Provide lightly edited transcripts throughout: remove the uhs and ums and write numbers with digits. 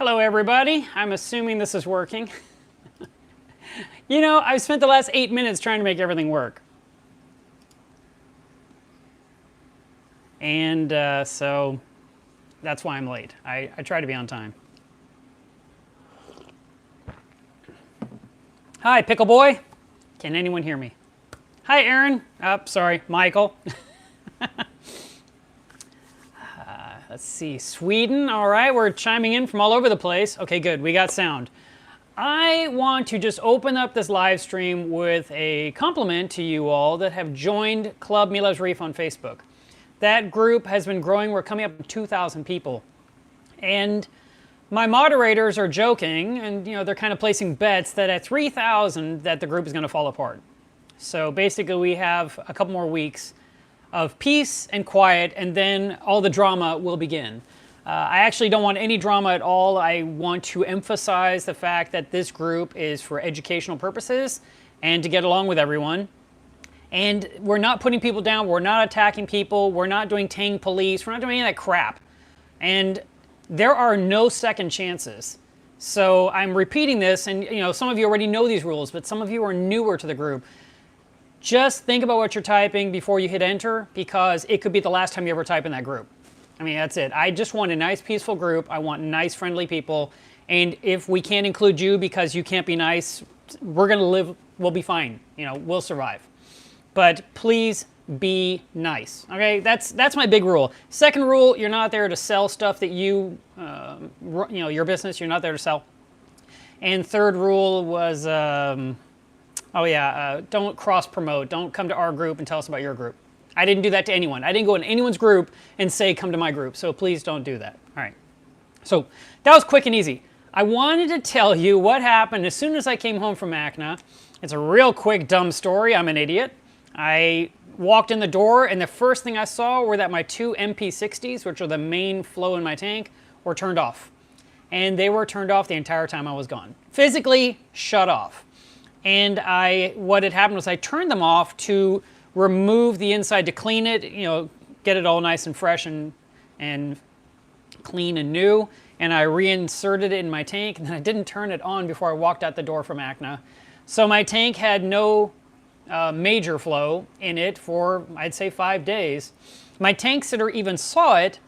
Hello everybody, I'm assuming this is working. You know, I've spent the last 8 minutes trying to make everything work. And so that's why I'm late. I try to be on time. Hi, Pickle Boy. Can anyone hear me? Hi, Aaron. Oh, sorry, Michael. Let's see, Sweden. All right, we're chiming in from all over the place. Okay, good, we got sound. I want to just open up this live stream with a compliment to you all that have joined Club melevsreef on Facebook. That group has been growing. We're coming up to 2,000 people. And my moderators are joking, and you know, they're kind of placing bets that at 3,000 that the group is going to fall apart. So basically we have a couple more weeks of peace and quiet, and then all the drama will begin. I actually don't want any drama at all. I want to emphasize the fact that this group is for educational purposes and to get along with everyone. And we're not putting people down, we're not attacking people, we're not doing Tang police, we're not doing any of that crap. And there are no second chances. So I'm repeating this, and you know, some of you already know these rules, but some of you are newer to the group. Just think about what you're typing before you hit enter, because it could be the last time you ever type in that group. I mean, that's it. I just want a nice, peaceful group. I want nice, friendly people. And if we can't include you because you can't be nice, we're going to live, we'll be fine. You know, we'll survive. But please be nice. Okay, that's my big rule. Second rule, you're not there to sell stuff that you know, your business, you're not there to sell. And third rule was, don't cross-promote. Don't come to our group and tell us about your group. I didn't do that to anyone. I didn't go in anyone's group and say, come to my group. So please don't do that. All right. So that was quick and easy. I wanted to tell you what happened as soon as I came home from MACNA. It's a real quick, dumb story. I'm an idiot. I walked in the door, and the first thing I saw were that my two MP60s, which are the main flow in my tank, were turned off. And they were turned off the entire time I was gone. Physically shut off. And what had happened was I turned them off to remove the inside to clean it, you know, get it all nice and fresh and clean and new. And I reinserted it in my tank, and then I didn't turn it on before I walked out the door from MACNA. So my tank had no major flow in it for, I'd say, 5 days. My tank sitter even saw it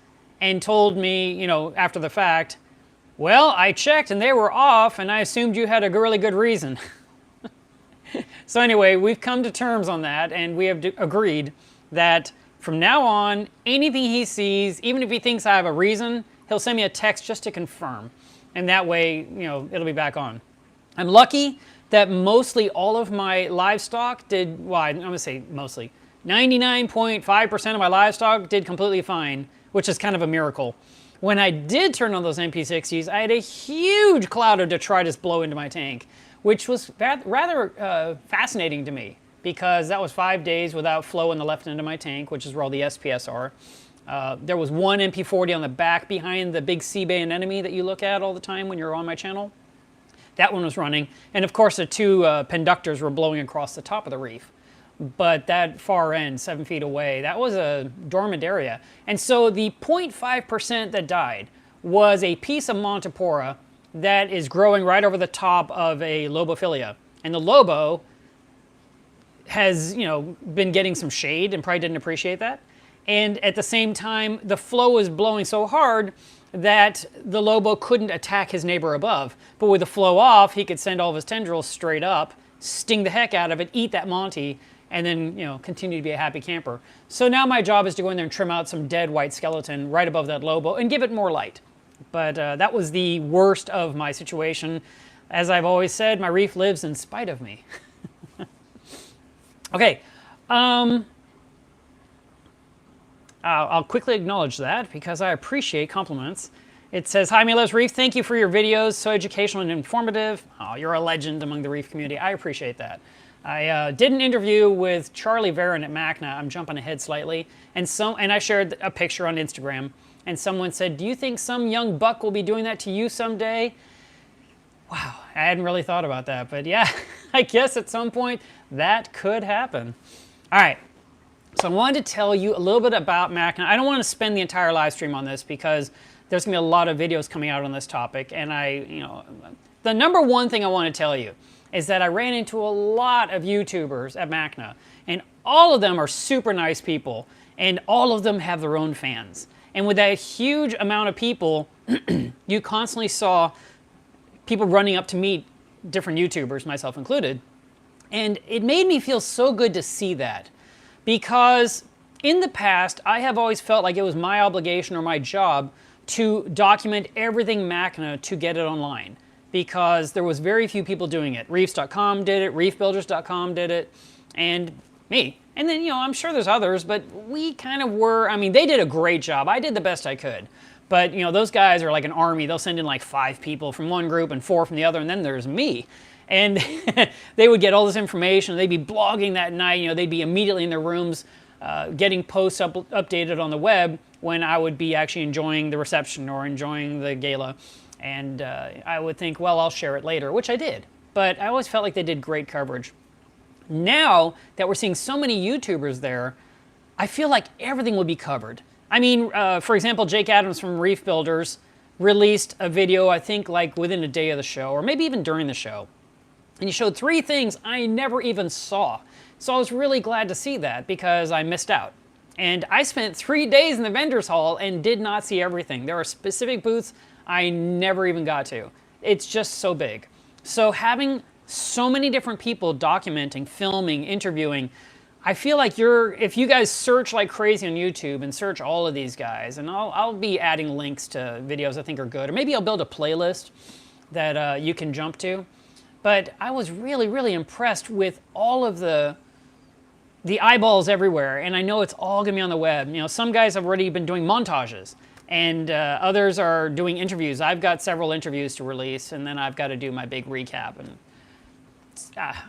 and told me, you know, after the fact, well, I checked and they were off, and I assumed you had a really good reason. So anyway, we've come to terms on that, and we have agreed that from now on, anything he sees, even if he thinks I have a reason, he'll send me a text just to confirm. And that way, you know, it'll be back on. I'm lucky that mostly all of my livestock did, well, I'm going to say mostly, 99.5% of my livestock did completely fine, which is kind of a miracle. When I did turn on those MP60s, I had a huge cloud of detritus blow into my tank, which was rather fascinating to me, because that was 5 days without flow in the left end of my tank, which is where all the SPS are. There was one MP40 on the back behind the big sea-bay anemone that you look at all the time when you're on my channel. That one was running. And of course, the two penductors were blowing across the top of the reef. But that far end, 7 feet away, that was a dormant area. And so the 0.5% that died was a piece of Montipora that is growing right over the top of a lobophilia. And the lobo has, you know, been getting some shade and probably didn't appreciate that. And at the same time, the flow was blowing so hard that the lobo couldn't attack his neighbor above. But with the flow off, he could send all of his tendrils straight up, sting the heck out of it, eat that Monty, and then, you know, continue to be a happy camper. So now my job is to go in there and trim out some dead white skeleton right above that lobo and give it more light. But that was the worst of my situation. As I've always said, my reef lives in spite of me. Okay. I'll quickly acknowledge that because I appreciate compliments. It says, hi, melevsreef, thank you for your videos, so educational and informative. Oh, you're a legend among the reef community. I appreciate that. I did an interview with Charlie Varon at MACNA. I'm jumping ahead slightly. And I shared a picture on Instagram. And someone said, do you think some young buck will be doing that to you someday? Wow, I hadn't really thought about that. But yeah, I guess at some point that could happen. All right. So I wanted to tell you a little bit about MACNA. I don't want to spend the entire live stream on this because there's going to be a lot of videos coming out on this topic. And the number one thing I want to tell you is that I ran into a lot of YouTubers at MACNA, and all of them are super nice people, and all of them have their own fans. And with that huge amount of people, you constantly saw people running up to meet different YouTubers, myself included. And it made me feel so good to see that, because in the past, I have always felt like it was my obligation or my job to document everything MACNA to get it online, because there was very few people doing it. Reefs.com did it, reefbuilders.com did it, and me. And then, I'm sure there's others, but we kind of were, they did a great job. I did the best I could. But, those guys are like an army. They'll send in like 5 people from one group and 4 from the other, and then there's me. And they would get all this information. They'd be blogging that night. They'd be immediately in their rooms getting posts updated on the web when I would be actually enjoying the reception or enjoying the gala. And I would think, well, I'll share it later, which I did. But I always felt like they did great coverage. Now that we're seeing so many YouTubers there, I feel like everything would be covered. For example, Jake Adams from Reef Builders released a video, I think, like within a day of the show, or maybe even during the show. And he showed 3 things I never even saw. So I was really glad to see that, because I missed out. And I spent 3 days in the vendors hall and did not see everything. There are specific booths I never even got to. It's just so big. So having so many different people documenting, filming, interviewing, I feel like if you guys search like crazy on YouTube and search all of these guys, and I'll be adding links to videos I think are good, or maybe I'll build a playlist that you can jump to. But I was really, really impressed with all of the eyeballs everywhere, and I know it's all gonna be on the web. Some guys have already been doing montages, and others are doing interviews. I've got several interviews to release, and then I've got to do my big recap. And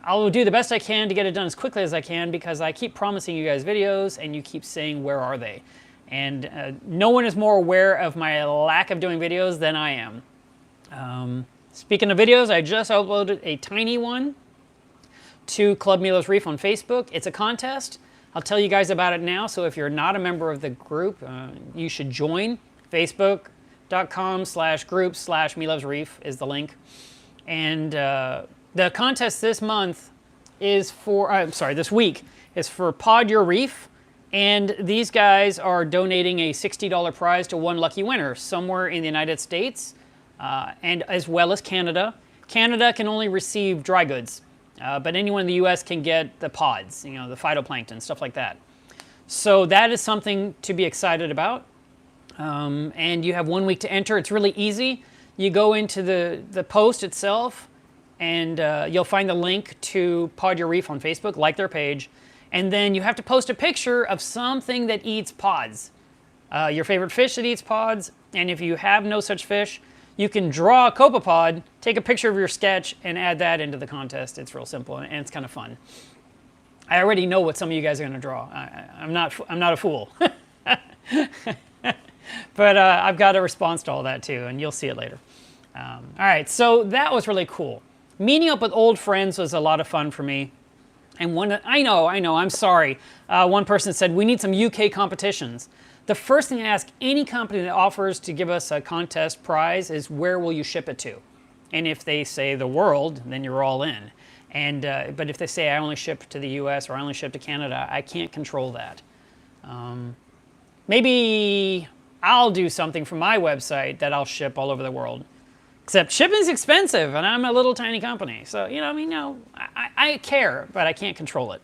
I'll do the best I can to get it done as quickly as I can, because I keep promising you guys videos, and you keep saying, where are they? And no one is more aware of my lack of doing videos than I am. Speaking of videos, I just uploaded a tiny one to Club melevsreef on Facebook. It's a contest. I'll tell you guys about it now. So if you're not a member of the group, you should join. Facebook.com/group/melevsreef is the link. And the contest this month is for, this week, is for Pod Your Reef. And these guys are donating a $60 prize to one lucky winner somewhere in the United States, and as well as Canada. Canada can only receive dry goods, but anyone in the US can get the pods, the phytoplankton, stuff like that. So that is something to be excited about. And you have 1 week to enter. It's really easy. You go into the post itself, and you'll find the link to Pod Your Reef on Facebook, like their page. And then you have to post a picture of something that eats pods. Your favorite fish that eats pods. And if you have no such fish, you can draw a copepod, take a picture of your sketch, and add that into the contest. It's real simple, and it's kind of fun. I already know what some of you guys are going to draw. I'm not a fool. But I've got a response to all that too, and you'll see it later. All right, so that was really cool. Meeting up with old friends was a lot of fun for me. And I know, I'm sorry. One person said, we need some UK competitions. The first thing I ask any company that offers to give us a contest prize is, where will you ship it to? And if they say the world, then you're all in. And but if they say I only ship to the US or I only ship to Canada, I can't control that. Maybe I'll do something from my website that I'll ship all over the world. Except shipping's expensive, and I'm a little tiny company. So, no, I care, but I can't control it.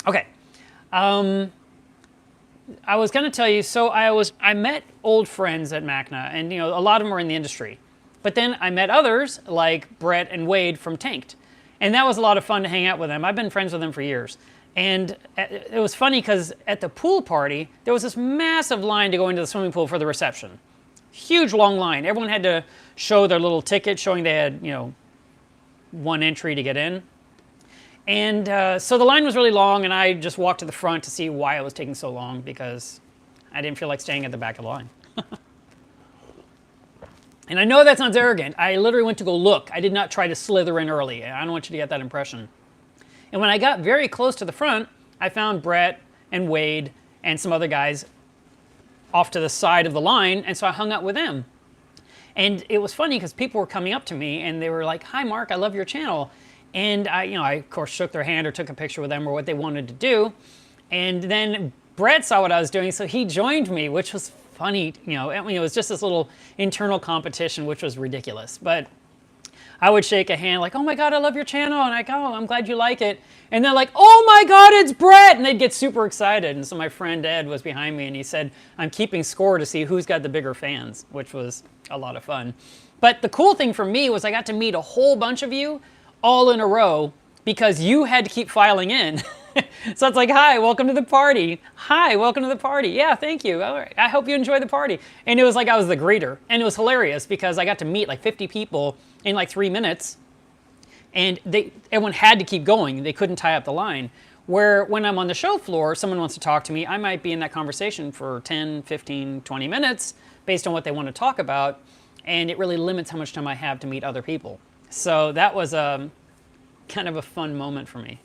Okay. I was going to tell you, so I met old friends at MACNA, and a lot of them were in the industry. But then I met others like Brett and Wade from Tanked, and that was a lot of fun to hang out with them. I've been friends with them for years. And it was funny because at the pool party, there was this massive line to go into the swimming pool for the reception. Huge long line. Everyone had to show their little ticket showing they had, 1 entry to get in. And so the line was really long, and I just walked to the front to see why it was taking so long, because I didn't feel like staying at the back of the line. And I know that sounds arrogant. I literally went to go look. I did not try to slither in early. I don't want you to get that impression. And when I got very close to the front, I found Brett and Wade and some other guys off to the side of the line, and so I hung out with them. And it was funny because people were coming up to me and they were like, "Hi, Mark, I love your channel." And I of course shook their hand or took a picture with them or what they wanted to do. And then Brett saw what I was doing, so he joined me, which was funny. It was just this little internal competition, which was ridiculous. But I would shake a hand like, "Oh my God, I love your channel." And I go, "Oh, I'm glad you like it." And they're like, "Oh my God, it's Brett." And they'd get super excited. And so my friend Ed was behind me and he said, "I'm keeping score to see who's got the bigger fans," which was a lot of fun. But the cool thing for me was I got to meet a whole bunch of you all in a row because you had to keep filing in. So it's like, "Hi, welcome to the party. Hi, welcome to the party. Yeah, thank you. All right, I hope you enjoy the party." And it was like I was the greeter. And it was hilarious because I got to meet like 50 people in like 3 minutes. And everyone had to keep going. They couldn't tie up the line. Where when I'm on the show floor, someone wants to talk to me, I might be in that conversation for 10, 15, 20 minutes based on what they want to talk about. And it really limits how much time I have to meet other people. So that was kind of a fun moment for me.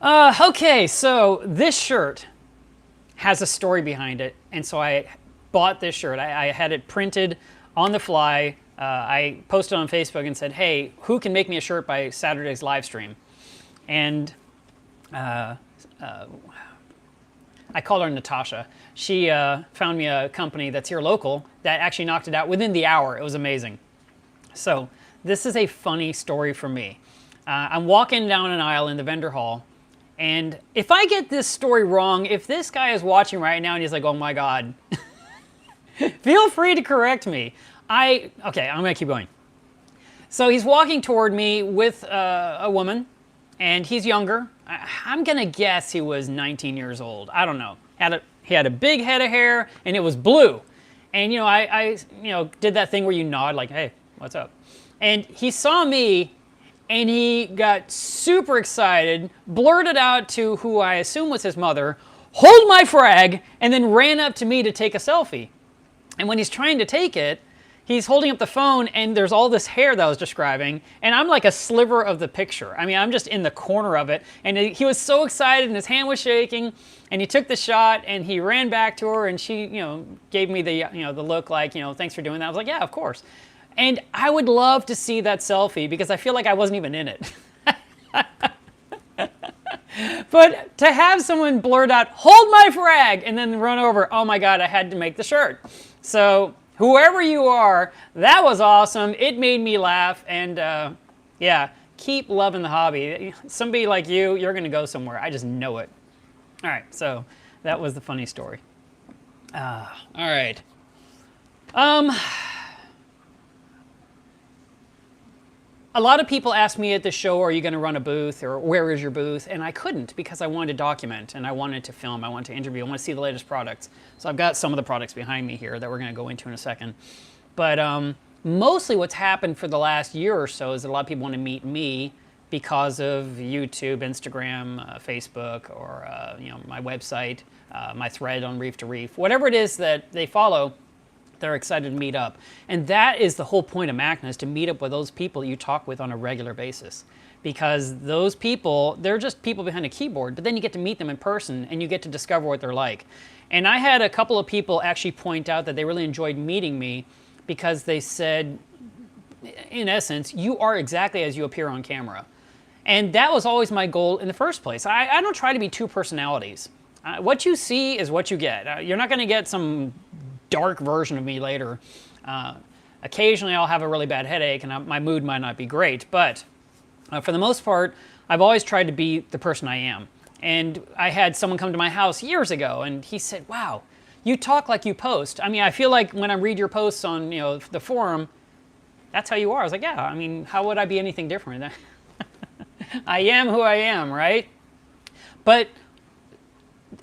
Okay, so this shirt has a story behind it. And so I bought this shirt. I had it printed on the fly. I posted on Facebook and said, "Hey, who can make me a shirt by Saturday's live stream?" And I called her Natasha. She found me a company that's here local that actually knocked it out within the hour. It was amazing. So this is a funny story for me. I'm walking down an aisle in the vendor hall, and if I get this story wrong, if this guy is watching right now and he's like, "Oh my God," feel free to correct me. Okay, I'm gonna keep going. So he's walking toward me with a woman, and he's younger. I'm gonna guess he was 19 years old. I don't know. He had a big head of hair, and it was blue. And I did that thing where you nod like, "Hey, what's up?" And he saw me, and he got super excited, blurted out to who I assume was his mother, "Hold my frag," and then ran up to me to take a selfie. And when he's trying to take it, he's holding up the phone, and there's all this hair that I was describing, and I'm like a sliver of the picture. I mean, I'm just in the corner of it, and he was so excited, and his hand was shaking, and he took the shot, and he ran back to her, and she, gave me the, the look like, "Thanks for doing that." I was like, "Yeah, of course." And I would love to see that selfie because I feel like I wasn't even in it. But to have someone blurt out, "Hold my frag," and then run over, oh my God, I had to make the shirt. So whoever you are, that was awesome. It made me laugh. And yeah, keep loving the hobby. Somebody like you're going to go somewhere. I just know it. All right, so that was the funny story. All right. A lot of people ask me at the show, "Are you going to run a booth?" or "Where is your booth?" And I couldn't because I wanted to document and I wanted to film. I wanted to interview. I want to see the latest products. So I've got some of the products behind me here that we're going to go into in a second. But mostly what's happened for the last year or so is that a lot of people want to meet me because of YouTube, Instagram, Facebook, or my website, my thread on Reef to Reef. Whatever it is that they follow, they're excited to meet up. And that is the whole point of MACNA, is to meet up with those people you talk with on a regular basis. Because those people, they're just people behind a keyboard, but then you get to meet them in person and you get to discover what they're like. And I had a couple of people actually point out that they really enjoyed meeting me because they said, in essence, you are exactly as you appear on camera. And that was always my goal in the first place. I don't try to be two personalities. What you see is what you get. You're not going to get some dark version of me later. Occasionally I'll have a really bad headache and my mood might not be great, but for the most part, I've always tried to be the person I am. And I had someone come to my house years ago and he said, "Wow, you talk like you post." I mean, I feel like when I read your posts on the forum, that's how you are. I was like, yeah, I mean, how would I be anything different? I am who I am, right? But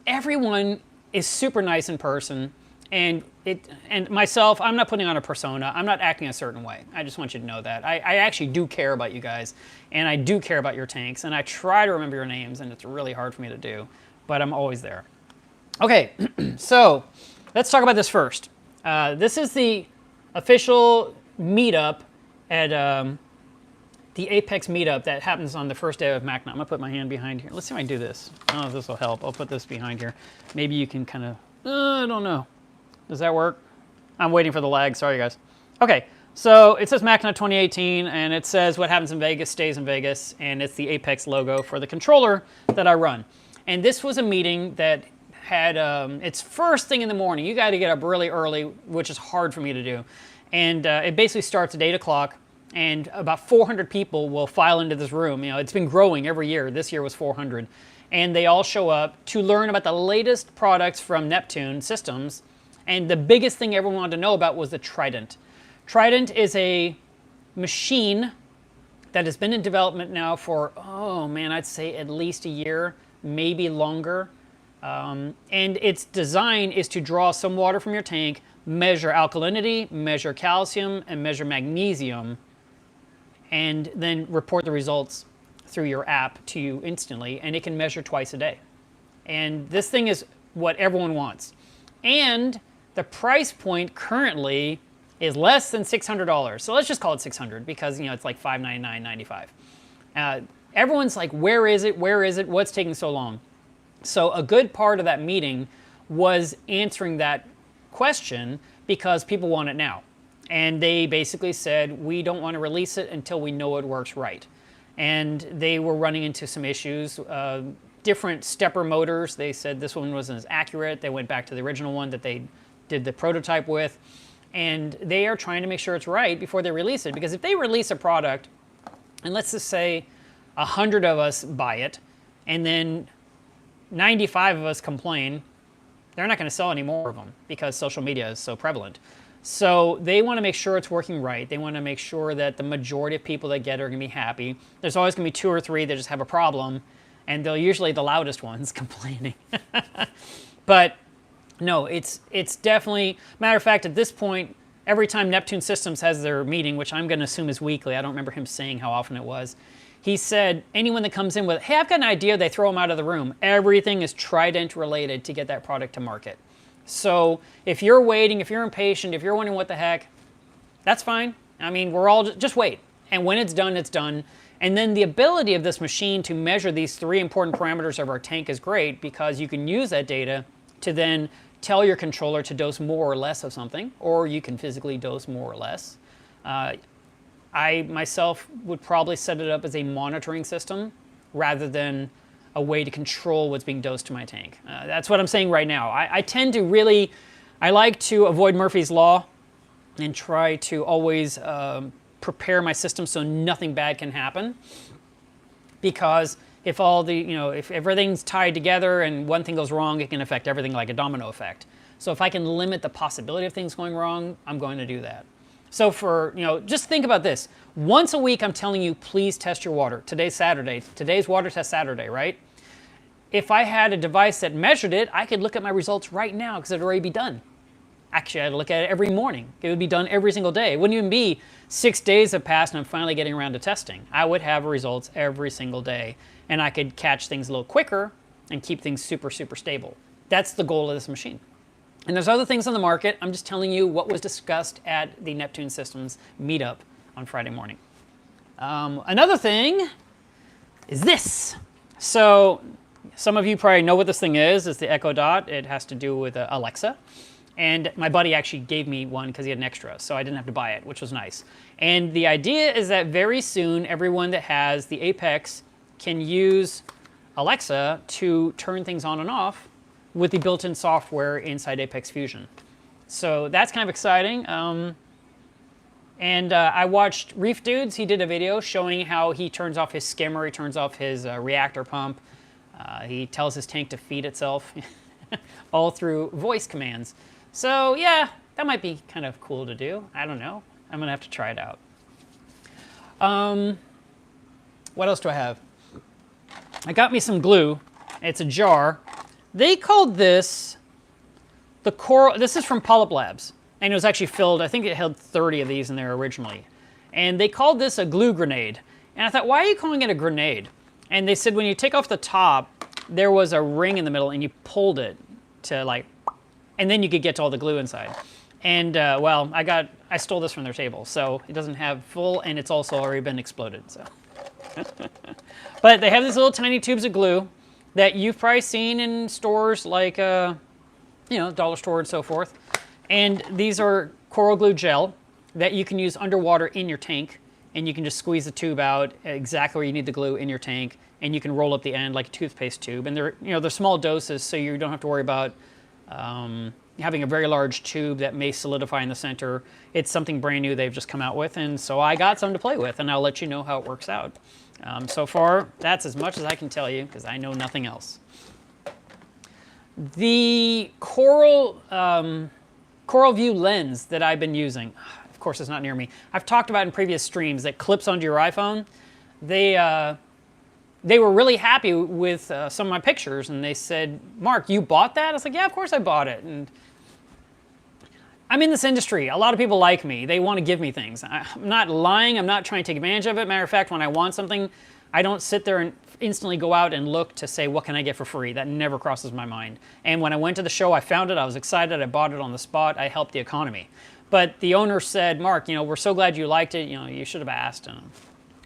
everyone is super nice in person. And myself, I'm not putting on a persona. I'm not acting a certain way. I just want you to know that. I actually do care about you guys, and I do care about your tanks, and I try to remember your names, and it's really hard for me to do, but I'm always there. Okay, so let's talk about this first. This is the official meetup at the Apex meetup that happens on the first day of MACNA. I'm gonna put my hand behind here. Let's see if I can do this. I don't know if this will help. I'll put this behind here. Maybe you can kind of, I don't know. Does that work? I'm waiting for the lag, sorry guys. Okay, so it says MACNA 2018 and it says what happens in Vegas stays in Vegas, and it's the Apex logo for the controller that I run. And this was a meeting that had, it's first thing in the morning. You gotta get up really early, which is hard for me to do. And it basically starts at 8 o'clock. And about 400 people will file into this room. You know, it's been growing every year. This year was 400. And they all show up to learn about the latest products from Neptune Systems. And the biggest thing everyone wanted to know about was the Trident. Trident is a machine that has been in development now for, oh man, I'd say at least a year, maybe longer. And its design is to draw some water from your tank, measure alkalinity, measure calcium, and measure magnesium, and then report the results through your app to you instantly, and it can measure twice a day. And this thing is what everyone wants. And the price point currently is less than $600. So let's just call it 600 because, you know, it's like $599.95. Everyone's like, where is it? Where is it? What's taking so long? So a good part of that meeting was answering that question because people want it now. And they basically said, we don't want to release it until we know it works right. And they were running into some issues. Different stepper motors, they said this one wasn't as accurate. They went back to the original one that they did the prototype with. And they are trying to make sure it's right before they release it. Because if they release a product, and let's just say 100 of us buy it, and then 95 of us complain, they're not going to sell any more of them because social media is so prevalent. So they want to make sure it's working right. They want to make sure that the majority of people that get it are going to be happy. There's always going to be 2 or 3 that just have a problem, and they're usually the loudest ones complaining. But no, it's definitely, matter of fact, at this point, every time Neptune Systems has their meeting, which I'm going to assume is weekly, I don't remember him saying how often it was, he said anyone that comes in with, hey, I've got an idea, they throw them out of the room. Everything is Trident related to get that product to market. So if you're waiting, if you're impatient, if you're wondering what the heck, that's fine. I mean, we're all, just wait. And when it's done, it's done. And then the ability of this machine to measure these 3 important parameters of our tank is great because you can use that data to then tell your controller to dose more or less of something, or you can physically dose more or less. I myself would probably set it up as a monitoring system rather than a way to control what's being dosed to my tank. That's what I'm saying right now. I tend to really, I like to avoid Murphy's Law and try to always prepare my system so nothing bad can happen. Because if all the, you know, if everything's tied together and one thing goes wrong, it can affect everything like a domino effect. So if I can limit the possibility of things going wrong, I'm going to do that. So for, you know, just think about this. Once a week, I'm telling you, please test your water. Today's Saturday. Today's water test Saturday, right? If I had a device that measured it, I could look at my results right now because it'd already be done. Actually, I'd look at it every morning. It would be done every single day. It wouldn't even be 6 days have passed and I'm finally getting around to testing. I would have results every single day, and I could catch things a little quicker and keep things super, super stable. That's the goal of this machine. And there's other things on the market. I'm just telling you what was discussed at the Neptune Systems meetup on Friday morning. Another thing is this. So some of you probably know what this thing is. It's the Echo Dot. It has to do with Alexa. And my buddy actually gave me one because he had an extra, so I didn't have to buy it, which was nice. And the idea is that very soon, everyone that has the Apex can use Alexa to turn things on and off with the built-in software inside Apex Fusion. So that's kind of exciting. I watched Reef Dudes. He did a video showing how he turns off his skimmer, he turns off his reactor pump. He tells his tank to feed itself, all through voice commands. So yeah, that might be kind of cool to do. I don't know. I'm gonna have to try it out. What else do I have? I got me some glue. It's a jar. They called this the coral. This is from Polyp Labs, and it was actually filled. I think it held 30 of these in there originally, and they called this a glue grenade. And I thought, why are you calling it a grenade? And they said when you take off the top, there was a ring in the middle, and you pulled it to like, and then you could get to all the glue inside. And well, I got I stole this from their table, so it doesn't have full, and it's also already been exploded. So, but they have these little tiny tubes of glue that you've probably seen in stores like, dollar store and so forth. And these are coral glue gel that you can use underwater in your tank, and you can just squeeze the tube out exactly where you need the glue in your tank, and you can roll up the end like a toothpaste tube. And they're small doses, so you don't have to worry about having a very large tube that may solidify in the center. It's something brand new they've just come out with, and so I got some to play with, and I'll let you know how it works out. So far, that's as much as I can tell you because I know nothing else. The Coral View lens that I've been using, of course it's not near me. I've talked about in previous streams that clips onto your iPhone. They were really happy with some of my pictures, and they said, "Mark, you bought that?" I was like, "Yeah, of course I bought it." And I'm in this industry. A lot of people like me. They want to give me things. I'm not lying. I'm not trying to take advantage of it. Matter of fact, when I want something, I don't sit there and instantly go out and look to say, what can I get for free? That never crosses my mind. And when I went to the show, I found it. I was excited. I bought it on the spot. I helped the economy. But the owner said, "Mark, we're so glad you liked it. You should have asked."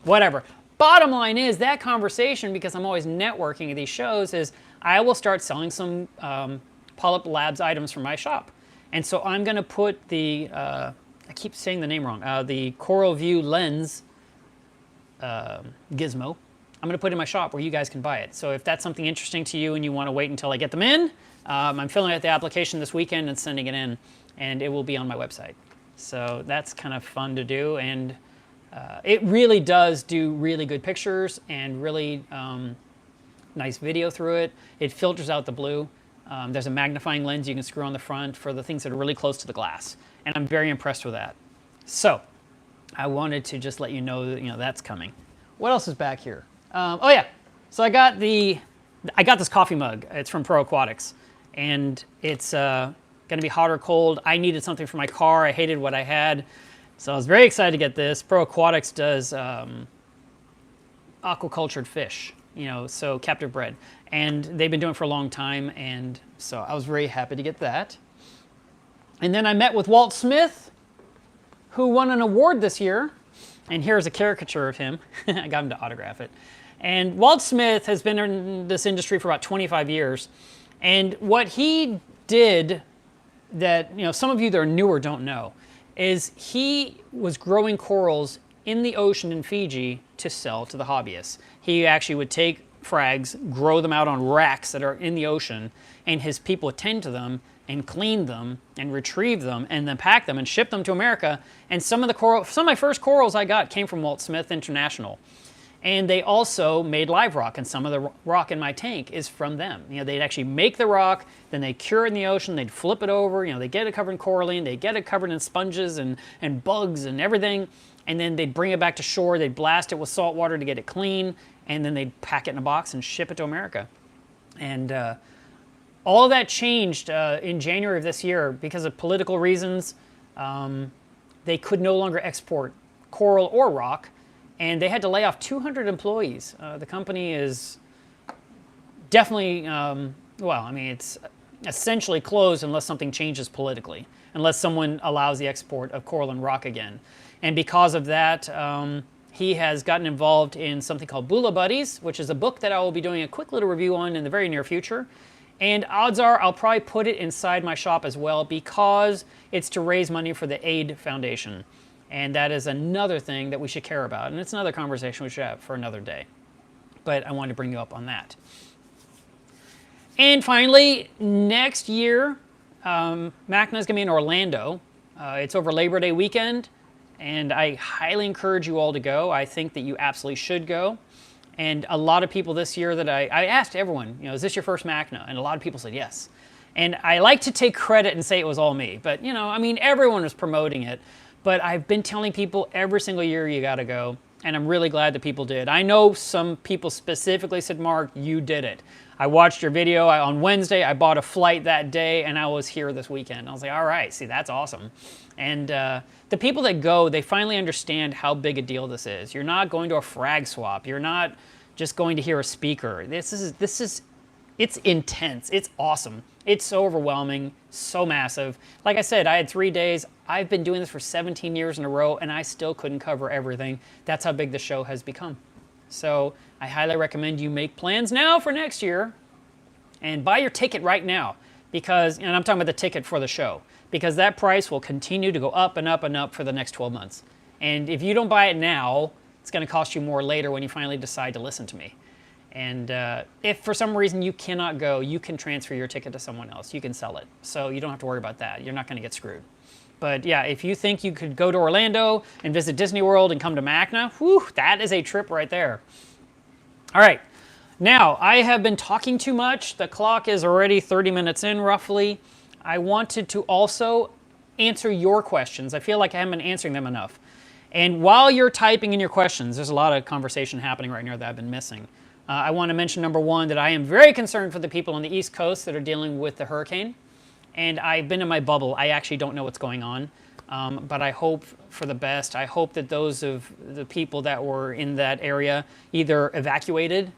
Whatever. Bottom line is that conversation, because I'm always networking at these shows, is I will start selling some Polyp Labs items from my shop. And so I'm going to put the, I keep saying the name wrong, the Coral View lens gizmo. I'm going to put it in my shop where you guys can buy it. So if that's something interesting to you and you want to wait until I get them in, I'm filling out the application this weekend and sending it in, and it will be on my website. So that's kind of fun to do, and it really does do really good pictures and really nice video through it. It filters out the blue. There's a magnifying lens you can screw on the front for the things that are really close to the glass, and I'm very impressed with that. So I wanted to just let you know that that's coming. What else is back here? Oh yeah, so I got this coffee mug. It's from Pro Aquatics, and it's going to be hot or cold. I needed something for my car. I hated what I had, so I was very excited to get this. Pro Aquatics does aquacultured fish, so captive bred, and they've been doing it for a long time, and so I was very happy to get that. And then I met with Walt Smith, who won an award this year, and here's a caricature of him. I got him to autograph it. And Walt Smith has been in this industry for about 25 years, and what he did that some of you that are newer don't know is he was growing corals in the ocean in Fiji to sell to the hobbyists. He actually would take frags, grow them out on racks that are in the ocean, and his people would tend to them and clean them and retrieve them and then pack them and ship them to America. And some of my first corals I got came from Walt Smith International. And they also made live rock, and some of the rock in my tank is from them. They'd actually make the rock, then they'd cure it in the ocean, they'd flip it over, they get it covered in coralline, they get it covered in sponges and bugs and everything, and then they'd bring it back to shore, they'd blast it with salt water to get it clean, and then they'd pack it in a box and ship it to America. And all of that changed in January of this year because of political reasons. They could no longer export coral or rock, and they had to lay off 200 employees. The company is definitely, it's essentially closed unless something changes politically, unless someone allows the export of coral and rock again. And because of that, he has gotten involved in something called Bula Buddies, which is a book that I will be doing a quick little review on in the very near future. And odds are I'll probably put it inside my shop as well because it's to raise money for the AIDS Foundation. And that is another thing that we should care about. And it's another conversation we should have for another day. But I wanted to bring you up on that. And finally, next year, MACNA is going to be in Orlando. It's over Labor Day weekend. And I highly encourage you all to go. I think that you absolutely should go. And a lot of people this year that I asked everyone, is this your first MACNA? And a lot of people said yes. And I like to take credit and say it was all me. But, everyone was promoting it. But I've been telling people every single year you got to go, and I'm really glad that people did. I know some people specifically said, "Mark, you did it. I watched your video on Wednesday. I bought a flight that day, and I was here this weekend." I was like, all right, see, that's awesome. And the people that go, they finally understand how big a deal this is. You're not going to a frag swap. You're not just going to hear a speaker. This is It's intense. It's awesome. It's so overwhelming, so massive. Like I said, I had 3 days. I've been doing this for 17 years in a row, and I still couldn't cover everything. That's how big the show has become. So I highly recommend you make plans now for next year and buy your ticket right now, because, and I'm talking about the ticket for the show, because that price will continue to go up and up and up for the next 12 months. And if you don't buy it now, it's going to cost you more later when you finally decide to listen to me. And if for some reason you cannot go, you can transfer your ticket to someone else. You can sell it. So you don't have to worry about that. You're not going to get screwed. But yeah, if you think you could go to Orlando and visit Disney World and come to MACNA, whew, that is a trip right there. All right. Now, I have been talking too much. The clock is already 30 minutes in, roughly. I wanted to also answer your questions. I feel like I haven't been answering them enough. And while you're typing in your questions, there's a lot of conversation happening right now that I've been missing. I want to mention, number one, that I am very concerned for the people on the East Coast that are dealing with the hurricane. And I've been in my bubble. I actually don't know what's going on. But I hope for the best. I hope that those of the people that were in that area either evacuated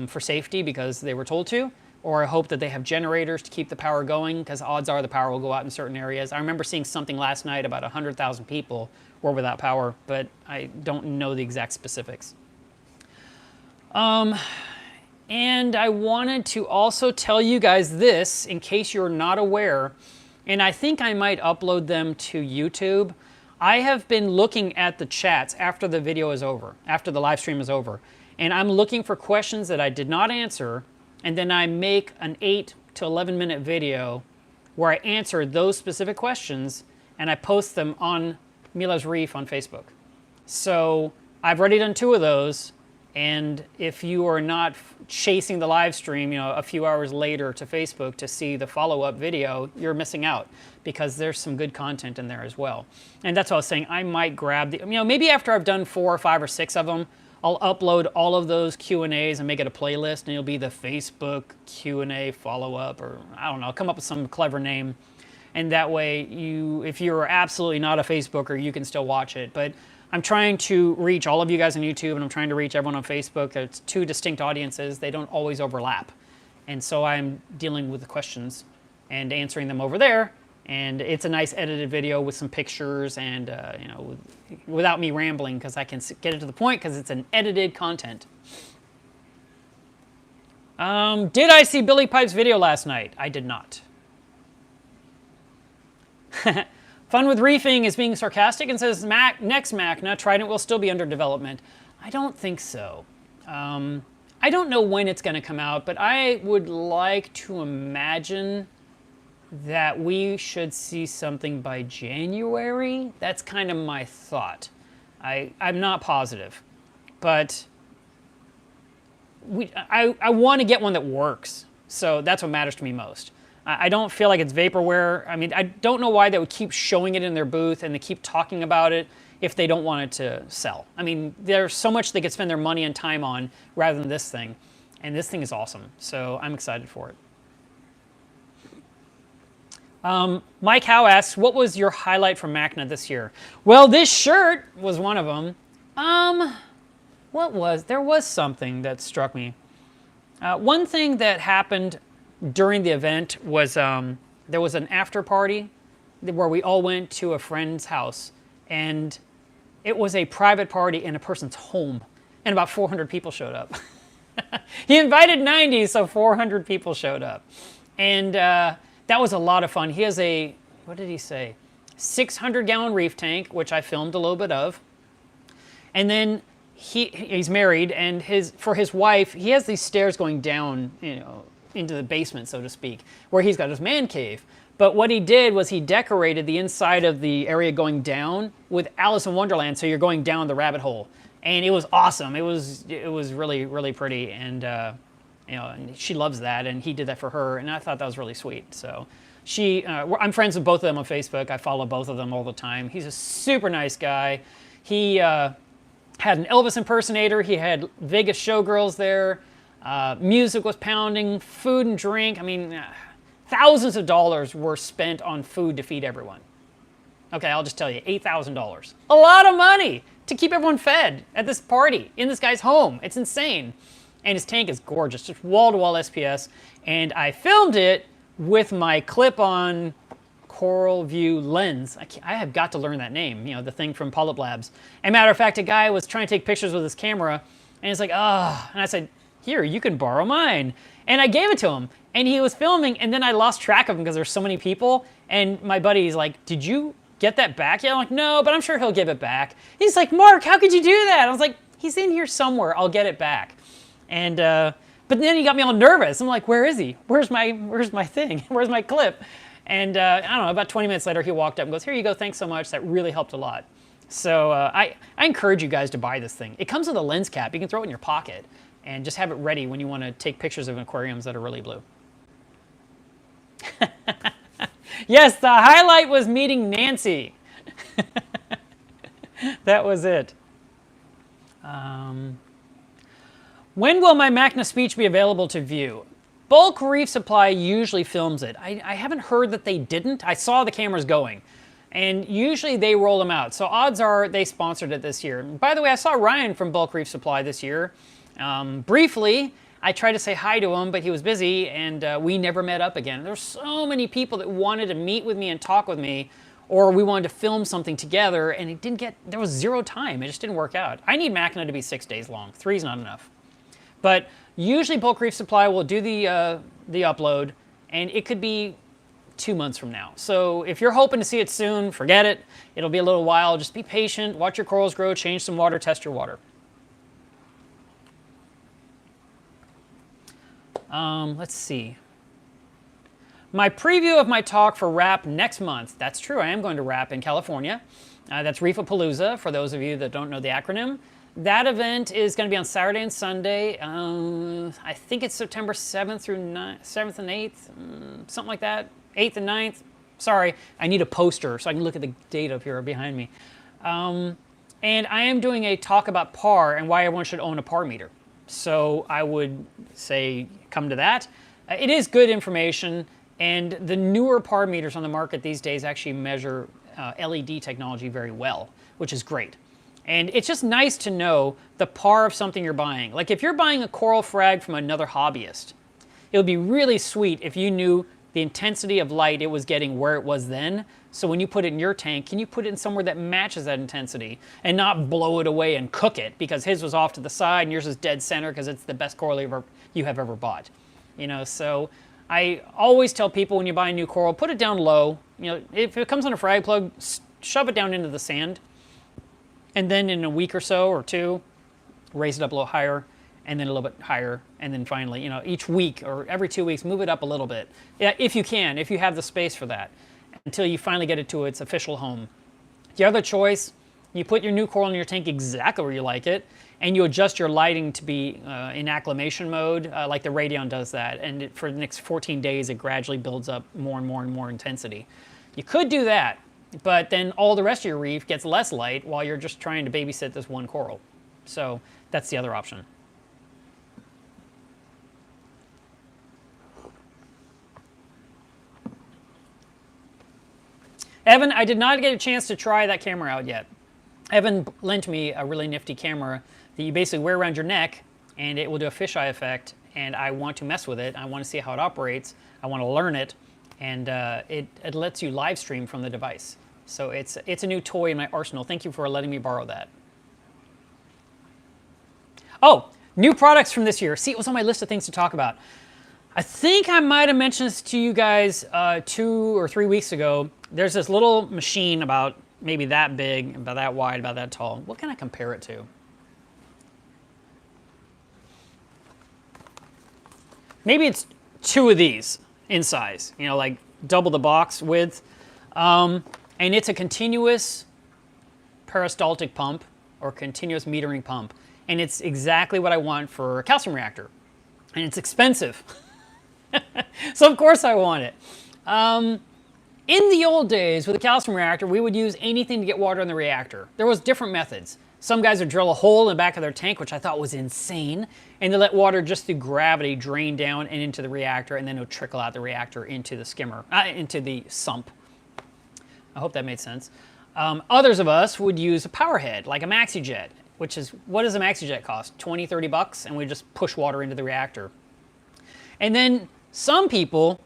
for safety because they were told to, or I hope that they have generators to keep the power going, because odds are the power will go out in certain areas. I remember seeing something last night about 100,000 people were without power, but I don't know the exact specifics. And I wanted to also tell you guys this, in case you're not aware, and I think I might upload them to YouTube. I have been looking at the chats after the video is over, after the live stream is over, and I'm looking for questions that I did not answer, and then I make an 8 to 11 minute video where I answer those specific questions, and I post them on melevsreef on Facebook. So I've already done 2 of those. And if you are not chasing the live stream, a few hours later to Facebook to see the follow-up video, you're missing out, because there's some good content in there as well. And that's what I was saying. I might grab the, maybe after I've done 4 or 5 or 6 of them, I'll upload all of those Q&As and make it a playlist, and it'll be the Facebook Q&A follow-up, or I don't know, come up with some clever name. And that way, if you're absolutely not a Facebooker, you can still watch it. But I'm trying to reach all of you guys on YouTube, and I'm trying to reach everyone on Facebook. It's 2 distinct audiences. They don't always overlap. And so I'm dealing with the questions and answering them over there. And it's a nice edited video with some pictures and, without me rambling, because I can get it to the point, because it's an edited content. Did I see Billy Pipe's video last night? I did not. Fun with Reefing is being sarcastic and says, next MACNA, Trident will still be under development. I don't think so. I don't know when it's going to come out, but I would like to imagine that we should see something by January. That's kind of my thought. I'm not positive, but I want to get one that works. So that's what matters to me most. I don't feel like it's vaporware. I mean, I don't know why they would keep showing it in their booth and they keep talking about it if they don't want it to sell. I mean, there's so much they could spend their money and time on rather than this thing. And this thing is awesome. So I'm excited for it. Mike Howe asks, what was your highlight from MACNA this year? Well, this shirt was one of them. There was something that struck me. One thing that happened during the event was there was an after party where we all went to a friend's house, and it was a private party in a person's home, and about 400 people showed up. He invited 90, so 400 people showed up, and that was a lot of fun. He has a, what did he say, 600-gallon reef tank, which I filmed a little bit of, and then he's married, and for his wife, he has these stairs going down, into the basement, so to speak, where he's got his man cave. But what he did was he decorated the inside of the area going down with Alice in Wonderland, so you're going down the rabbit hole. And it was awesome. It was really, really pretty, and and she loves that, and he did that for her, and I thought that was really sweet. So I'm friends with both of them on Facebook. I follow both of them all the time. He's a super nice guy. He had an Elvis impersonator. He had Vegas showgirls there. Music was pounding, food and drink. I mean, thousands of dollars were spent on food to feed everyone. Okay, I'll just tell you, $8,000. A lot of money to keep everyone fed at this party, in this guy's home. It's insane. And his tank is gorgeous, just wall-to-wall SPS. And I filmed it with my clip-on Coral View lens. I have got to learn that name, you know, the thing from Polyp Labs. And matter of fact, a guy was trying to take pictures with his camera, and he's like, ah, and I said, here, you can borrow mine. And I gave it to him, and he was filming, and then I lost track of him because there's so many people, and my buddy's like, did you get that back yet? I'm like, no, but I'm sure he'll give it back. He's like, Mark, how could you do that? I was like, he's in here somewhere, I'll get it back. And, but then he got me all nervous. I'm like, where is he? Where's my thing? Where's my clip? And I don't know, about 20 minutes later, he walked up and goes, here you go, thanks so much. That really helped a lot. So I encourage you guys to buy this thing. It comes with a lens cap. You can throw it in your pocket and just have it ready when you want to take pictures of aquariums that are really blue. Yes, the highlight was meeting Nancy. That was it. When will my MACNA speech be available to view? Bulk Reef Supply usually films it. I haven't heard that they didn't. I saw the cameras going. And usually they roll them out. So odds are they sponsored it this year. By the way, I saw Ryan from Bulk Reef Supply this year. Briefly, I tried to say hi to him, but he was busy, and we never met up again. There were so many people that wanted to meet with me and talk with me, or we wanted to film something together, and it didn't get, there was zero time. It just didn't work out. I need MACNA to be 6 days long. 3 is not enough. But usually Bulk Reef Supply will do the upload, and it could be 2 months from now. So if you're hoping to see it soon, forget it. It'll be a little while. Just be patient, watch your corals grow, change some water, test your water. Let's see. My preview of my talk for RAP next month. That's true, I am going to RAP in California. That's Reefapalooza, for those of you that don't know the acronym. That event is going to be on Saturday and Sunday. I think it's September 7th through 7th and 8th, something like that. 8th and 9th. Sorry, I need a poster so I can look at the date up here behind me. And I am doing a talk about PAR and why everyone should own a PAR meter. So I would say come to that. It is good information, and the newer PAR meters on the market these days actually measure LED technology very well, which is great. And it's just nice to know the PAR of something you're buying. Like if you're buying a coral frag from another hobbyist, it would be really sweet if you knew the intensity of light it was getting where it was then. So when you put it in your tank, can you put it in somewhere that matches that intensity and not blow it away and cook it because his was off to the side and yours is dead center because it's the best coral you have ever bought. You know, so I always tell people when you buy a new coral, put it down low. You know, if it comes on a frag plug, shove it down into the sand. And then in a week or so or two, raise it up a little higher, and then a little bit higher, and then finally, you know, each week or every 2 weeks, move it up a little bit. Yeah, if you can, if you have the space for that, until you finally get it to its official home. The other choice, you put your new coral in your tank exactly where you like it, and you adjust your lighting to be in acclimation mode, like the Radion does that, and for the next 14 days, it gradually builds up more and more and more intensity. You could do that, but then all the rest of your reef gets less light while you're just trying to babysit this one coral. So that's the other option. Evan, I did not get a chance to try that camera out yet. Evan lent me a really nifty camera that you basically wear around your neck, and it will do a fisheye effect, and I want to mess with it. I want to see how it operates. I want to learn it, and it lets you live stream from the device. So it's a new toy in my arsenal. Thank you for letting me borrow that. Oh, new products from this year. See, it was on my list of things to talk about. I think I might have mentioned this to you guys 2 or 3 weeks ago. There's this little machine about maybe that big, about that wide, about that tall. What can I compare it to? Maybe it's 2 of these in size, you know, like double the box width. And it's a continuous peristaltic pump or continuous metering pump. And it's exactly what I want for a calcium reactor. And it's expensive. So of course I want it. In the old days with a calcium reactor, we would use anything to get water in the reactor. There was different methods. Some guys would drill a hole in the back of their tank, which I thought was insane, and they let water just through gravity drain down and into the reactor, and then it would trickle out the reactor into the skimmer, into the sump. I hope that made sense. Others of us would use a power head, like a MaxiJet. which is, what does a MaxiJet cost? 20, 30 bucks, and we just push water into the reactor. And then some people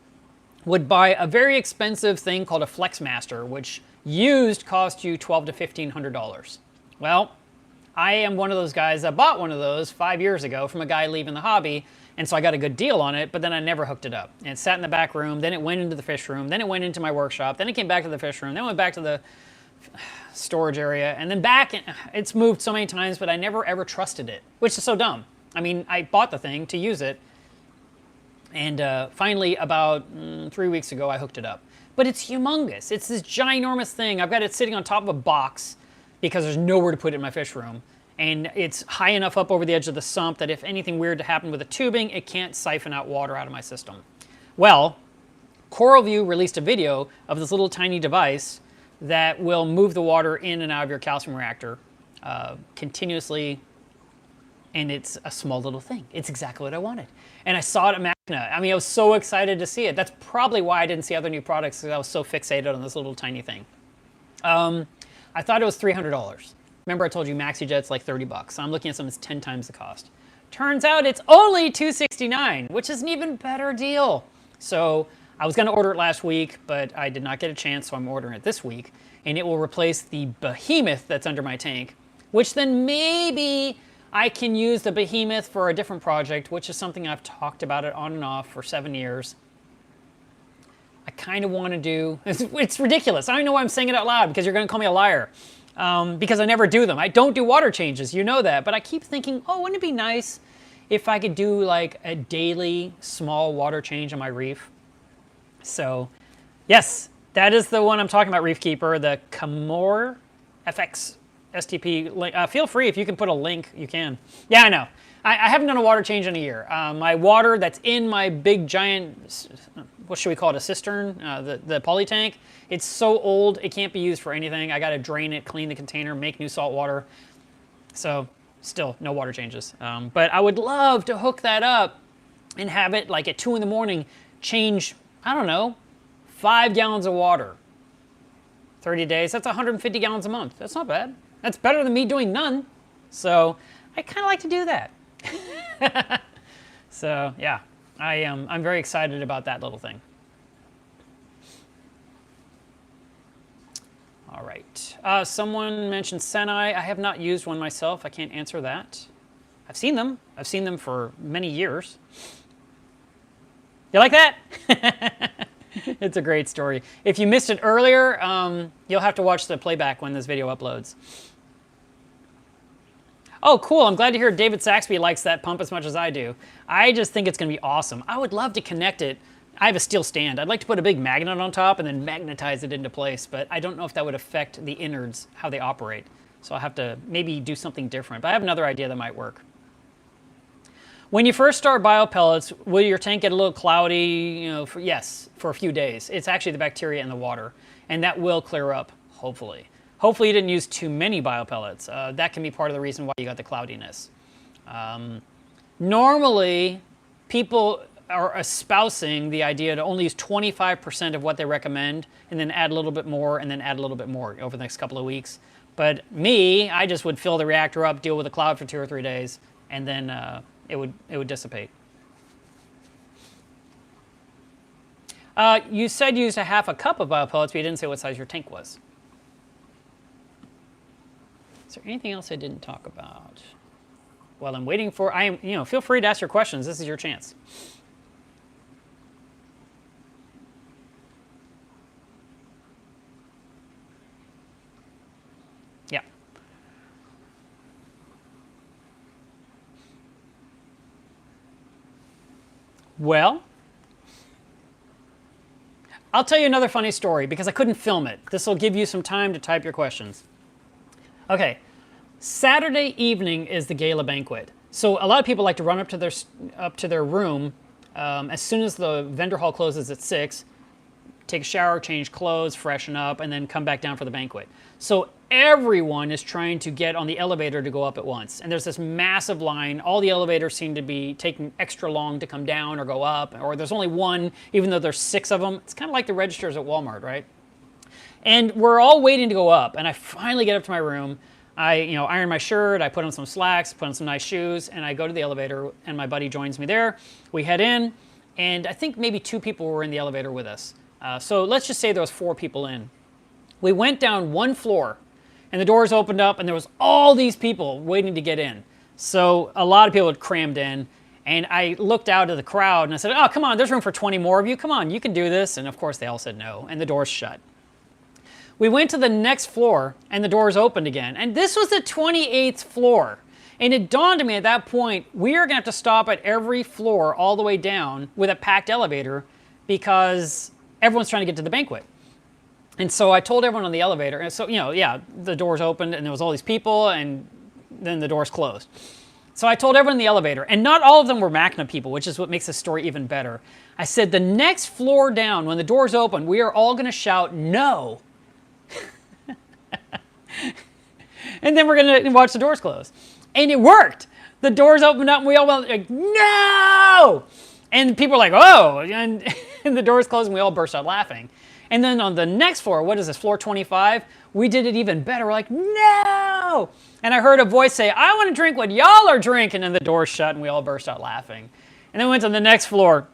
would buy a very expensive thing called a FlexMaster, which used cost you $1,200 to $1,500. Well, I am one of those guys that bought one of those 5 years ago from a guy leaving the hobby, and so I got a good deal on it, but then I never hooked it up. And it sat in the back room, then it went into the fish room, then it went into my workshop, then it came back to the fish room, then it went back to the storage area, and then back. It's moved so many times, but I never ever trusted it, which is so dumb. I mean, I bought the thing to use it, and finally, about 3 weeks ago, I hooked it up. But it's humongous. It's this ginormous thing. I've got it sitting on top of a box because there's nowhere to put it in my fish room. And it's high enough up over the edge of the sump that if anything weird to happen with the tubing, it can't siphon out water out of my system. Well, CoralView released a video of this little tiny device that will move the water in and out of your calcium reactor continuously. And it's a small little thing. It's exactly what I wanted. And I saw it at MACNA. I mean, I was so excited to see it. That's probably why I didn't see other new products, because I was so fixated on this little tiny thing. I thought it was $300. Remember I told you MaxiJet's like 30 bucks. So I'm looking at something that's 10 times the cost. Turns out it's only $269, which is an even better deal. So I was gonna order it last week, but I did not get a chance, so I'm ordering it this week. And it will replace the behemoth that's under my tank, which then maybe I can use the behemoth for a different project, which is something I've talked about it on and off for 7 years. I kind of want to do, it's ridiculous. I don't know why I'm saying it out loud, because you're going to call me a liar. Because I never do them. I don't do water changes, you know that. But I keep thinking, oh, wouldn't it be nice if I could do like a daily small water change on my reef? So, yes, that is the one I'm talking about, Reef Keeper, the Camor FX STP link. Feel free, if you can put a link, you can. Yeah, I know. I haven't done a water change in a year. My water that's in my big giant, what should we call it, a cistern, the poly tank, it's so old it can't be used for anything. I got to drain it, clean the container, make new salt water. So still no water changes. But I would love to hook that up and have it like at 2 in the morning change, I don't know, 5 gallons of water. 30 days, that's 150 gallons a month. That's not bad. That's better than me doing none. So I kind of like to do that. So yeah, I'm very excited about that little thing. All right, someone mentioned Senai. I have not used one myself. I can't answer that. I've seen them. I've seen them for many years. You like that? It's a great story. If you missed it earlier, you'll have to watch the playback when this video uploads. Oh, cool. I'm glad to hear David Saxby likes that pump as much as I do. I just think it's going to be awesome. I would love to connect it. I have a steel stand. I'd like to put a big magnet on top and then magnetize it into place, but I don't know if that would affect the innards, how they operate. So I'll have to maybe do something different. But I have another idea that might work. When you first start biopellets, will your tank get a little cloudy? You know, yes, for a few days. It's actually the bacteria in the water, and that will clear up, hopefully. Hopefully you didn't use too many biopellets. That can be part of the reason why you got the cloudiness. Normally, people are espousing the idea to only use 25% of what they recommend, and then add a little bit more, and then add a little bit more over the next couple of weeks. But me, I just would fill the reactor up, deal with the cloud for 2 or 3 days, and then it would dissipate. You said you used a half a cup of biopellets, but you didn't say what size your tank was. Is there anything else I didn't talk about? Well, I'm waiting for, feel free to ask your questions. This is your chance. Yeah. Well, I'll tell you another funny story because I couldn't film it. This will give you some time to type your questions. Okay, Saturday evening is the gala banquet. So a lot of people like to run up to their room as soon as the vendor hall closes at 6, take a shower, change clothes, freshen up, and then come back down for the banquet. So everyone is trying to get on the elevator to go up at once. And there's this massive line. All the elevators seem to be taking extra long to come down or go up, or there's only one, even though there's 6 of them. It's kind of like the registers at Walmart, right? And we're all waiting to go up, and I finally get up to my room. I, iron my shirt, I put on some slacks, put on some nice shoes, and I go to the elevator, and my buddy joins me there. We head in, and I think maybe 2 people were in the elevator with us. So let's just say there was 4 people in. We went down 1 floor, and the doors opened up, and there was all these people waiting to get in. So a lot of people had crammed in, and I looked out at the crowd, and I said, oh, come on, there's room for 20 more of you. Come on, you can do this. And of course, they all said no, and the doors shut. We went to the next floor, and the doors opened again. And this was the 28th floor. And it dawned on me at that point, we are going to have to stop at every floor all the way down with a packed elevator because everyone's trying to get to the banquet. And so I told everyone on the elevator, and so, the doors opened, and there was all these people, and then the doors closed. So I told everyone in the elevator, and not all of them were MACNA people, which is what makes this story even better. I said, the next floor down, when the doors open, we are all going to shout, no. And then we're going to watch the doors close. And it worked. The doors opened up and we all went like, no! And people were like, oh! And the doors closed and we all burst out laughing. And then on the next floor, what is this, floor 25? We did it even better. We're like, no! And I heard a voice say, I want to drink what y'all are drinking. And the doors shut and we all burst out laughing. And then we went to the next floor.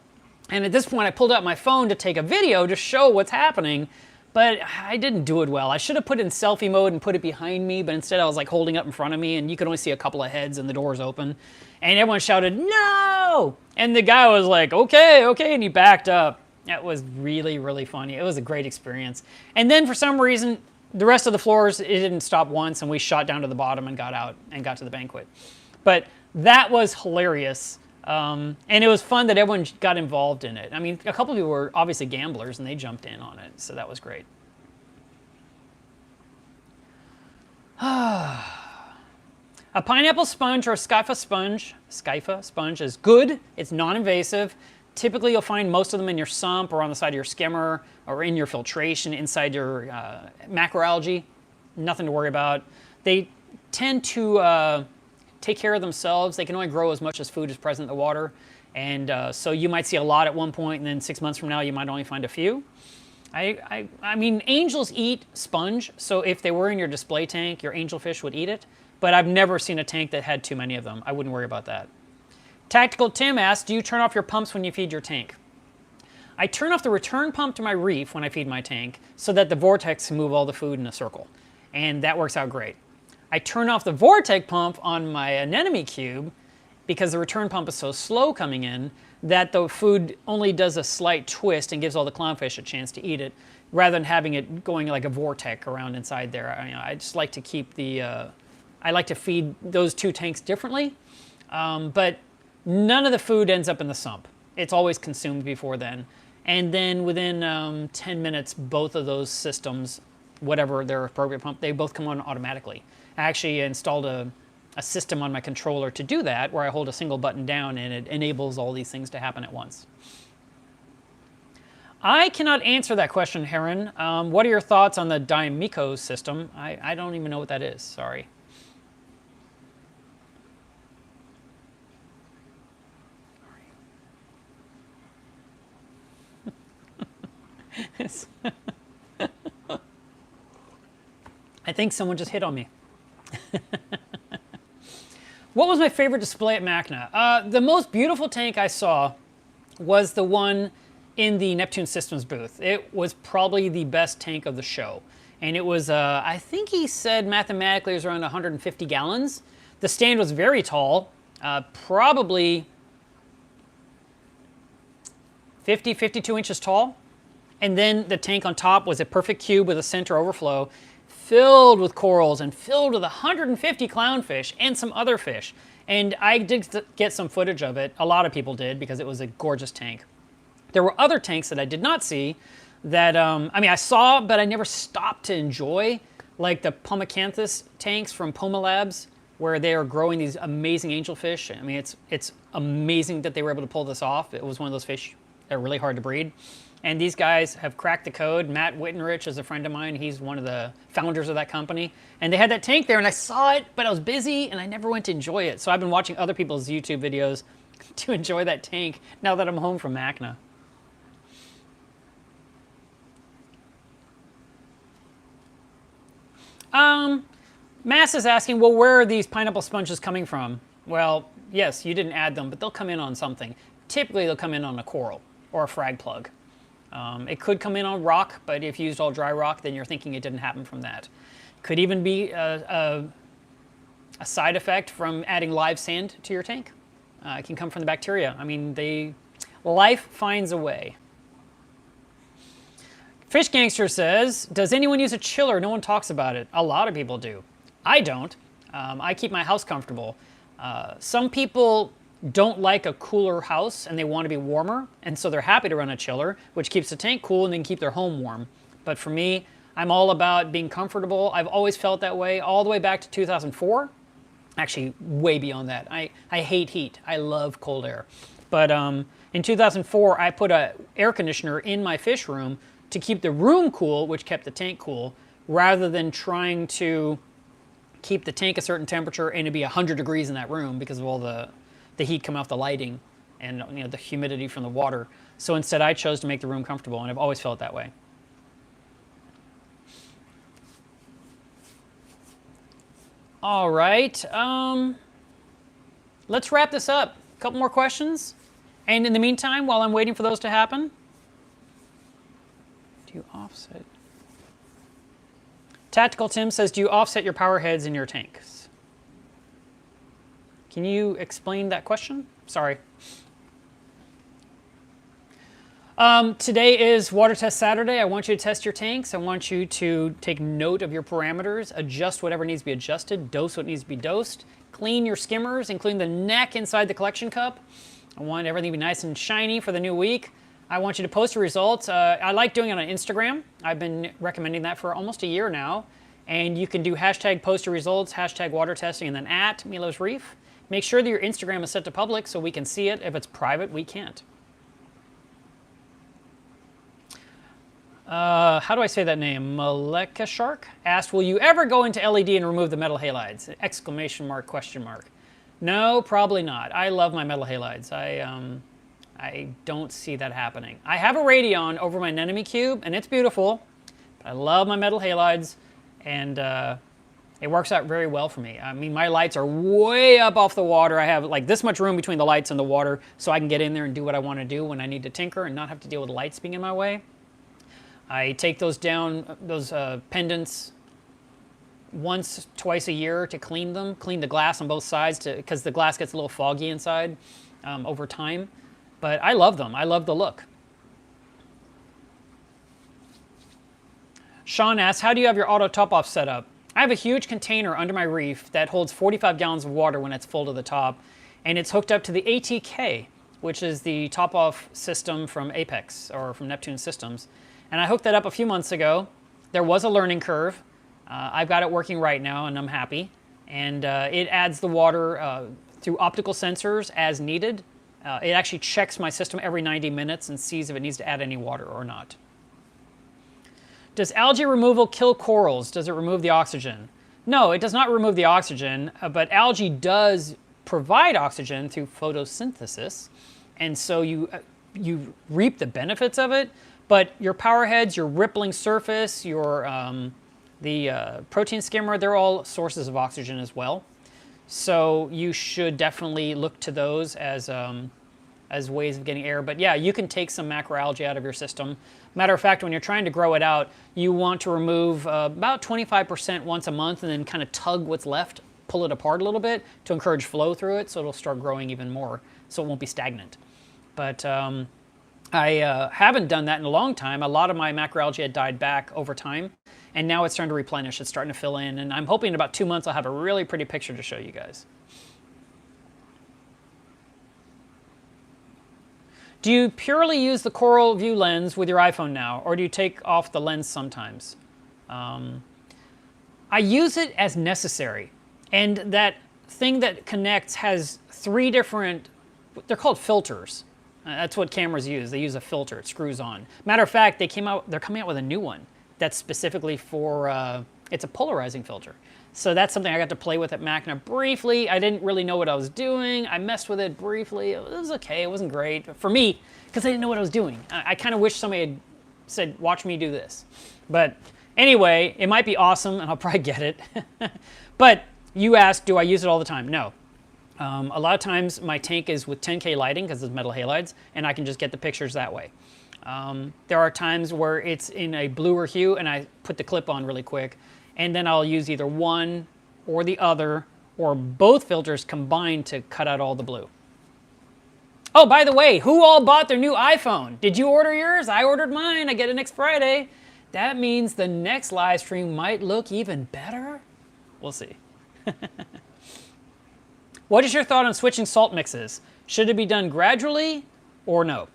And at this point, I pulled out my phone to take a video to show what's happening. But I didn't do it well. I should have put it in selfie mode and put it behind me, but instead I was like holding up in front of me, and you could only see a couple of heads and the doors open. And everyone shouted, no! And the guy was like, okay, okay, and he backed up. That was really, really funny. It was a great experience. And then for some reason, the rest of the floors, it didn't stop once, and we shot down to the bottom and got out and got to the banquet. But that was hilarious. And it was fun that everyone got involved in it. I mean, a couple of people were obviously gamblers, and they jumped in on it, so that was great. A pineapple sponge or a Skyfa sponge is good. It's non-invasive. Typically, you'll find most of them in your sump or on the side of your skimmer or in your filtration inside your macroalgae. Nothing to worry about. They tend to take care of themselves. They can only grow as much as food is present in the water. And so you might see a lot at one point, and then 6 months from now, you might only find a few. I mean, angels eat sponge, so if they were in your display tank, your angelfish would eat it. But I've never seen a tank that had too many of them. I wouldn't worry about that. Tactical Tim asks, do you turn off your pumps when you feed your tank? I turn off the return pump to my reef when I feed my tank so that the vortex can move all the food in a circle. And that works out great. I turn off the vortex pump on my anemone cube because the return pump is so slow coming in that the food only does a slight twist and gives all the clownfish a chance to eat it, rather than having it going like a vortex around inside there. I just like to keep the, I like to feed those 2 tanks differently, but none of the food ends up in the sump. It's always consumed before then. And then within 10 minutes, both of those systems, whatever their appropriate pump, they both come on automatically. I actually installed a system on my controller to do that, where I hold a single button down and it enables all these things to happen at once. I cannot answer that question, Heron. What are your thoughts on the Dimico system? I don't even know what that is, sorry. I think someone just hit on me. What was my favorite display at MACNA? The most beautiful tank I saw was the one in the Neptune Systems booth. It was probably the best tank of the show. And it was, I think he said mathematically it was around 150 gallons. The stand was very tall, probably 50, 52 inches tall. And then the tank on top was a perfect cube with a center overflow, filled with corals and filled with 150 clownfish and some other fish. And I did get some footage of it. A lot of people did because it was a gorgeous tank. There were other tanks that I did not see that, I mean, I saw, but I never stopped to enjoy, like the Pomacanthus tanks from Poma Labs, where they are growing these amazing angelfish. I mean, it's amazing that they were able to pull this off. It was one of those fish that are really hard to breed. And these guys have cracked the code. Matt Wittenrich is a friend of mine. He's one of the founders of that company. And they had that tank there, and I saw it, but I was busy, and I never went to enjoy it. So I've been watching other people's YouTube videos to enjoy that tank now that I'm home from MACNA. Mass is asking, well, where are these pineapple sponges coming from? Well, yes, you didn't add them, but they'll come in on something. Typically, they'll come in on a coral or a frag plug. It could come in on rock, but if you used all dry rock, then you're thinking it didn't happen from that. Could even be a side effect from adding live sand to your tank. It can come from the bacteria. I mean, life finds a way. Fish Gangster says, does anyone use a chiller? No one talks about it. A lot of people do. I don't. I keep my house comfortable. Some people don't like a cooler house and they want to be warmer, and so they're happy to run a chiller, which keeps the tank cool and then keep their home warm. But for me, I'm all about being comfortable. I've always felt that way all the way back to 2004. Actually, way beyond that. I hate heat. I love cold air. But in 2004, I put an air conditioner in my fish room to keep the room cool, which kept the tank cool, rather than trying to keep the tank a certain temperature and it'd be 100 degrees in that room because of all the heat coming off the lighting and the humidity from the water. So instead I chose to make the room comfortable, and I've always felt that way. All right, let's wrap this up. A couple more questions. And in the meantime, while I'm waiting for those to happen, do you offset? Tactical Tim says, do you offset your power heads in your tanks? Can you explain that question? Sorry. Today is water test Saturday. I want you to test your tanks. I want you to take note of your parameters, adjust whatever needs to be adjusted, dose what needs to be dosed, clean your skimmers, including the neck inside the collection cup. I want everything to be nice and shiny for the new week. I want you to post your results. I like doing it on Instagram. I've been recommending that for almost a year now. And you can do hashtag post your results, hashtag water testing, and then at melevsreef. Make sure that your Instagram is set to public so we can see it. If it's private, we can't. How do I say that name? Maleka Shark asked, will you ever go into LED and remove the metal halides? Exclamation mark, question mark. No, probably not. I love my metal halides. I don't see that happening. I have a Radeon over my Anemone Cube, and it's beautiful. But I love my metal halides, and it works out very well for me. I mean, my lights are way up off the water. I have like this much room between the lights and the water, so I can get in there and do what I want to do when I need to tinker and not have to deal with lights being in my way. I take those down, those pendants, once, twice a year to clean them, clean the glass on both sides because the glass gets a little foggy inside over time. But I love them. I love the look. Sean asks, how do you have your auto top-off set up? I have a huge container under my reef that holds 45 gallons of water when it's full to the top, and it's hooked up to the ATK, which is the top-off system from Apex or from Neptune Systems. And I hooked that up a few months ago. There was a learning curve. I've got it working right now, and I'm happy. And it adds the water through optical sensors as needed. It actually checks my system every 90 minutes and sees if it needs to add any water or not. Does algae removal kill corals? Does it remove the oxygen? No, it does not remove the oxygen, but algae does provide oxygen through photosynthesis, and so you reap the benefits of it. But your power heads, your rippling surface, your the protein skimmer, they're all sources of oxygen as well. So you should definitely look to those as ways of getting air. But yeah, you can take some macroalgae out of your system. Matter of fact, when you're trying to grow it out, you want to remove about 25% once a month and then kind of tug what's left, pull it apart a little bit to encourage flow through it so it'll start growing even more so it won't be stagnant. But I haven't done that in a long time. A lot of my macroalgae had died back over time, and now it's starting to replenish. It's starting to fill in, and I'm hoping in about 2 months I'll have a really pretty picture to show you guys. Do you purely use the Coral View lens with your iPhone now, or do you take off the lens sometimes? I use it as necessary, and that thing that connects has 3 different, they're called filters. That's what cameras use. They use a filter. It screws on. Matter of fact, they're coming out with a new one that's specifically for, it's a polarizing filter. So that's something I got to play with at MACNA briefly. I didn't really know what I was doing. I messed with it briefly. It was okay. It wasn't great for me because I didn't know what I was doing. I kind of wish somebody had said, watch me do this. But anyway, it might be awesome, and I'll probably get it. But you asked, do I use it all the time? No. A lot of times my tank is with 10K lighting because it's metal halides, and I can just get the pictures that way. There are times where it's in a bluer hue and I put the clip on really quick, and then I'll use either one or the other or both filters combined to cut out all the blue. Oh, by the way, who all bought their new iPhone? Did you order yours? I ordered mine. I get it next Friday. That means the next live stream might look even better. We'll see. What is your thought on switching salt mixes? Should it be done gradually or no?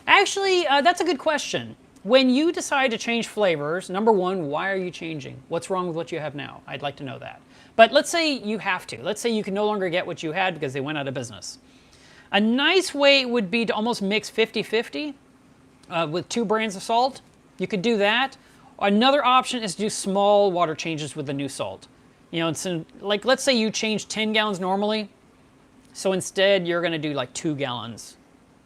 Actually, that's a good question. When you decide to change flavors, number one, why are you changing? What's wrong with what you have now? I'd like to know that. But let's say you have to. Let's say you can no longer get what you had because they went out of business. A nice way would be to almost mix 50-50 with 2 brands of salt. You could do that. Another option is to do small water changes with the new salt. You know, it's like, let's say you change 10 gallons normally. So instead, you're going to do like 2 gallons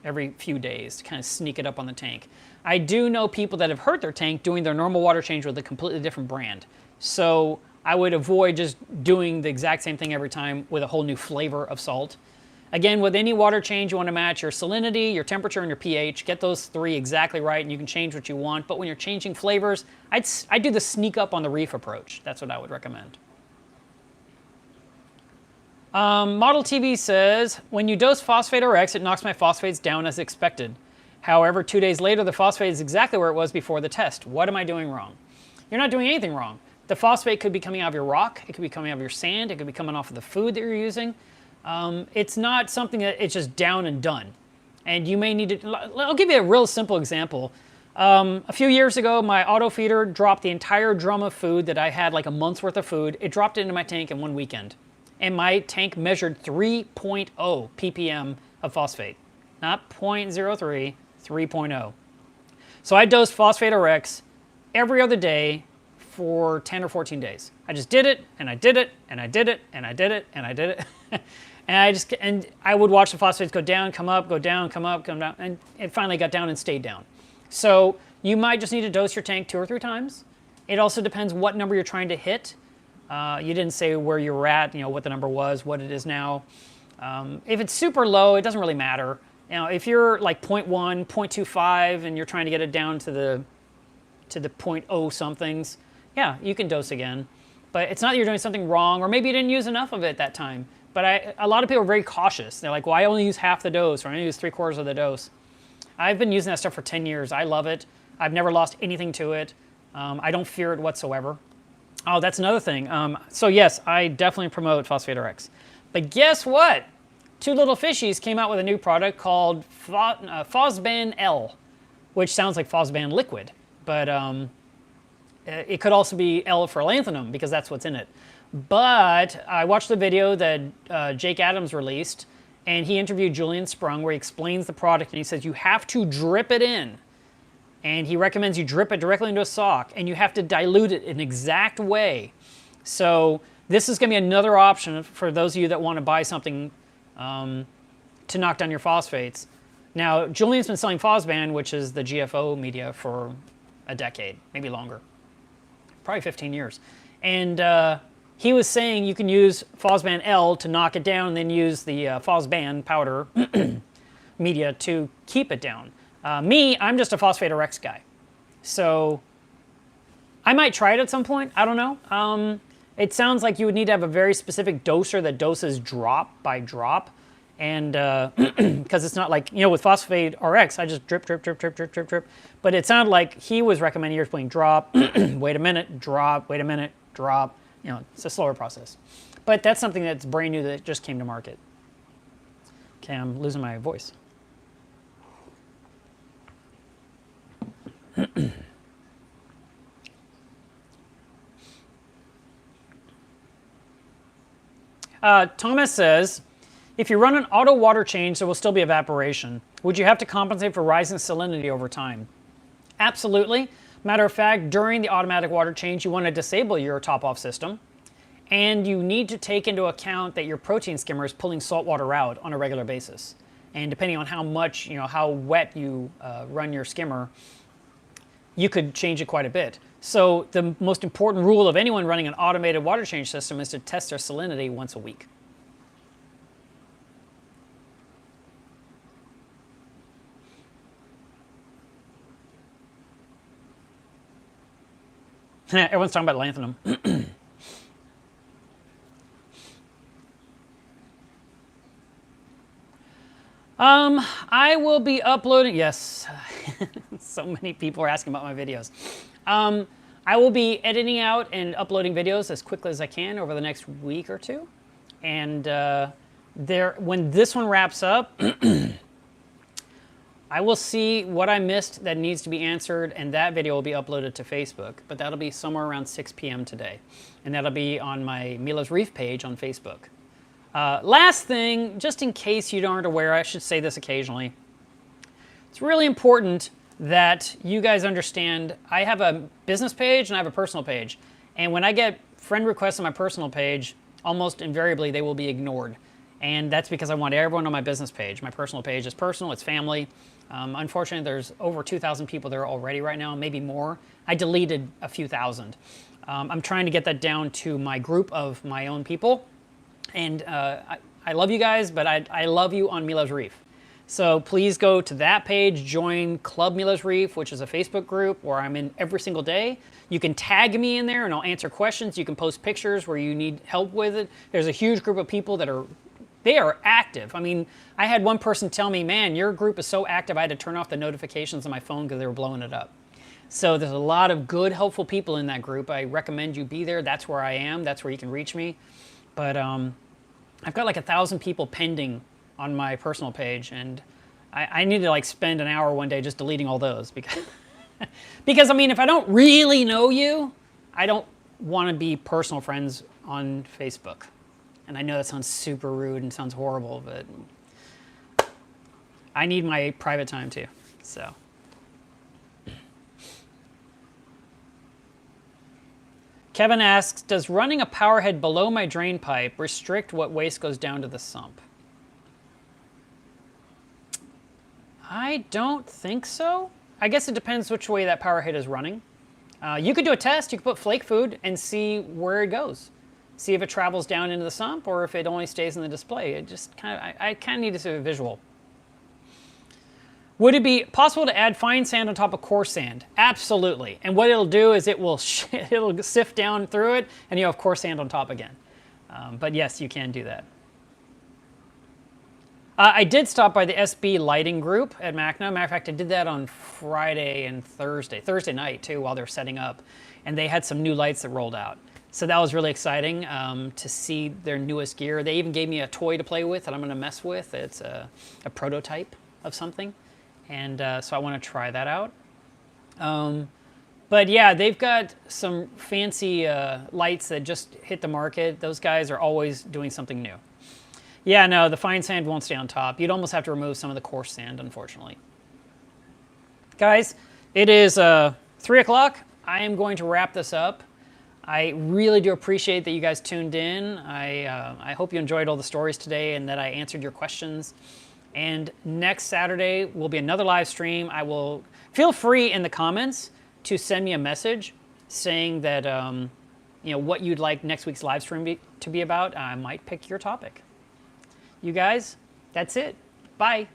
every few days to kind of sneak it up on the tank. I do know people that have hurt their tank doing their normal water change with a completely different brand. So I would avoid just doing the exact same thing every time with a whole new flavor of salt. Again, with any water change, you want to match your salinity, your temperature, and your pH. Get those 3 exactly right, and you can change what you want. But when you're changing flavors, I'd do the sneak up on the reef approach. That's what I would recommend. Model TV says, when you dose phosphate RX, it knocks my phosphates down as expected. However, 2 days later, the phosphate is exactly where it was before the test. What am I doing wrong? You're not doing anything wrong. The phosphate could be coming out of your rock. It could be coming out of your sand. It could be coming off of the food that you're using. It's not something that it's just down and done. And you may need to, I'll give you a real simple example. A few years ago, my auto feeder dropped the entire drum of food that I had, like a month's worth of food. It dropped it into my tank in 1 weekend. And my tank measured 3.0 ppm of phosphate. Not 0.03, 3.0. So I dosed phosphate RX every other day for 10 or 14 days. I just did it, and I did it, and I did it, and I did it, and I did it. and I would watch the phosphates go down, come up, go down, come up, come down, and it finally got down and stayed down. So you might just need to dose your tank 2 or 3 times. It also depends what number you're trying to hit. You didn't say where you were at, you know, what the number was, what it is now. If it's super low, it doesn't really matter. You know, if you're like 0.1, 0.25, and you're trying to get it down to the 0.0 somethings, yeah, you can dose again. But it's not that you're doing something wrong, or maybe you didn't use enough of it that time. But a lot of people are very cautious. They're like, well, I only use half the dose, or I only use 3/4 of the dose. I've been using that stuff for 10 years. I love it. I've never lost anything to it. I don't fear it whatsoever. Oh, that's another thing. So yes, I definitely promote Phosphate RX. But guess what? 2 Little Fishies came out with a new product called Phosban L, which sounds like Phosban liquid. But it could also be L for lanthanum because that's what's in it. But I watched the video that Jake Adams released, and he interviewed Julian Sprung where he explains the product, and he says you have to drip it in. And he recommends you drip it directly into a sock, and you have to dilute it in an exact way. So this is going to be another option for those of you that want to buy something to knock down your phosphates. Now, Julian's been selling Phosban, which is the GFO media, for a decade, maybe longer, probably 15 years. And he was saying you can use Phosban L to knock it down, and then use the Phosban powder media to keep it down. I'm just a Phosphate RX guy. So I might try it at some point. I don't know. It sounds like you would need to have a very specific doser that doses drop by drop. And because it's not like, you know, with Phosphate RX, I just drip, drip, drip, drip, drip, drip, drip. But it sounded like he was recommending you're playing drop, wait a minute, drop, wait a minute, drop. You know, it's a slower process. But that's something that's brand new that just came to market. Okay, I'm losing my voice. Thomas says, if you run an auto water change, there will still be evaporation. Would you have to compensate for rising salinity over time? Absolutely. Matter of fact, during the automatic water change, you want to disable your top-off system. And you need to take into account that your protein skimmer is pulling salt water out on a regular basis. And depending on how much, you know, how wet you run your skimmer, you could change it quite a bit. So the most important rule of anyone running an automated water change system is to test their salinity once a week. Everyone's talking about lanthanum. I will be uploading, yes, so many people are asking about my videos. I will be editing out and uploading videos as quickly as I can over the next week or two. And when this one wraps up, I will see what I missed that needs to be answered, and that video will be uploaded to Facebook. But that'll be somewhere around 6 p.m. today. And that'll be on my melevsreef page on Facebook. Last thing, just in case you aren't aware, I should say this occasionally. It's really important that you guys understand I have a business page and I have a personal page. And when I get friend requests on my personal page, almost invariably they will be ignored. And that's because I want everyone on my business page. My personal page is personal, it's family. Unfortunately, there's over 2,000 people there already right now, maybe more. I deleted a few thousand. I'm trying to get that down to my group of my own people. And I love you guys, but I love you on melevsreef. So please go to that page, join Club melevsreef, which is a Facebook group where I'm in every single day. You can tag me in there and I'll answer questions. You can post pictures where you need help with it. There's a huge group of people that are active. I mean, I had one person tell me, man, your group is so active, I had to turn off the notifications on my phone because they were blowing it up. So there's a lot of good, helpful people in that group. I recommend you be there. That's where I am. That's where you can reach me. But I've got like 1,000 people pending on my personal page, and I need to like spend an hour one day just deleting all those because I mean, if I don't really know you, I don't want to be personal friends on Facebook. And I know that sounds super rude and sounds horrible, but I need my private time too. So. Kevin asks, does running a power head below my drain pipe restrict what waste goes down to the sump? I don't think so. I guess it depends which way that power head is running. You could do a test. You could put flake food and see where it goes. See if it travels down into the sump or if it only stays in the display. It just I kind of need to see a visual. Would it be possible to add fine sand on top of coarse sand? Absolutely. And what it'll do is it'll sift down through it, and you have coarse sand on top again. But yes, you can do that. I did stop by the SB lighting group at MACNA. Matter of fact, I did that on Friday and Thursday night too, while they're setting up. And they had some new lights that rolled out. So that was really exciting to see their newest gear. They even gave me a toy to play with that I'm going to mess with. It's a prototype of something. And so I want to try that out. But yeah, they've got some fancy lights that just hit the market. Those guys are always doing something new. Yeah, no, the fine sand won't stay on top. You'd almost have to remove some of the coarse sand, unfortunately. Guys, it is 3 o'clock. I am going to wrap this up. I really do appreciate that you guys tuned in. I hope you enjoyed all the stories today and that I answered your questions. And next Saturday will be another live stream. I will feel free in the comments to send me a message saying that what you'd like next week's live stream to be about. I might pick your topic. You guys, that's it. Bye.